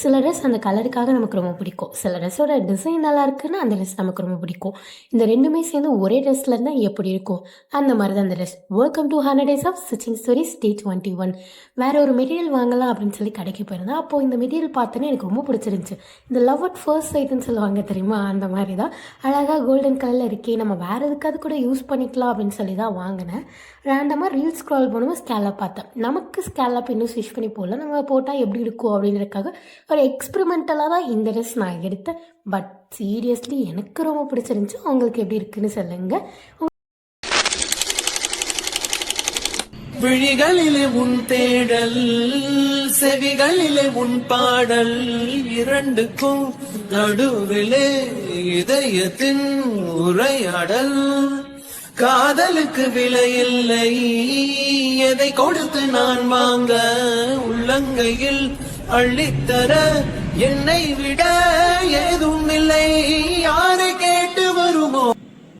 சில ட்ரெஸ் அந்த கலருக்காக நமக்கு ரொம்ப பிடிக்கும். சில ட்ரெஸ்ஸோட டிசைன் நல்லா இருக்குன்னா, அந்த ட்ரெஸ் நமக்கு ரொம்ப பிடிக்கும். இந்த 2மே சேர்ந்து ஒரே ட்ரெஸ்ல இருந்தா எப்படி இருக்கும்? அந்த மாரி தான் அந்த dress. Welcome to 100 days of stitching stories day 21. வேற ஒரு மெட்டீரியல் வாங்கலாம் அப்படின்னு சொல்லி கடைக்கு போயிருந்தேன். அப்போ இந்த மெட்டீரியல் பார்த்தோன்னே எனக்கு ரொம்ப பிடிச்சிருந்துச்சு. இந்த லவ் அட் ஃபர்ஸ்ட் சைட்ன்னு சொல்லுவாங்க தெரியுமா? அந்த மாரி தான். அழகா கோல்டன் கலர்ல இருக்கே, நம்ம வேற எதுக்காவது கூட யூஸ் பண்ணிக்கலாம் அப்படின்னு சொல்லி தான் வாங்கினேன். ரேண்டமாக ரீல்ஸ் ஸ்க்ரால் பண்ணும்போது ஸ்கேலப் பார்த்தேன். நமக்கு ஸ்கேலப் இன்னும் ஸ்டிச் பண்ணி போடல. நம்ம போட்டால் எப்படி இருக்கும் அப்படின்றதுக்காக ஒரு எக்ஸ்பெரிமெண்டலாக தான் இந்த ட்ரெஸ் நான் எடுத்தேன். பட் சீரியஸ்லி எனக்கு ரொம்ப பிடிச்சிருந்துச்சு. உங்களுக்கு எப்படி இருக்குன்னு சொல்லுங்க. விழிகளிலே உன் தேடல், செவிகளிலே உன் பாடல், இரண்டுக்கும் நடுவிலே இதயத்தின் உரையாடல். காதலுக்கு விலையில்லை, எதை கொடுத்து நான் வாங்க, உள்ளங்கையில் அள்ளித்தர என்னை விட ஏது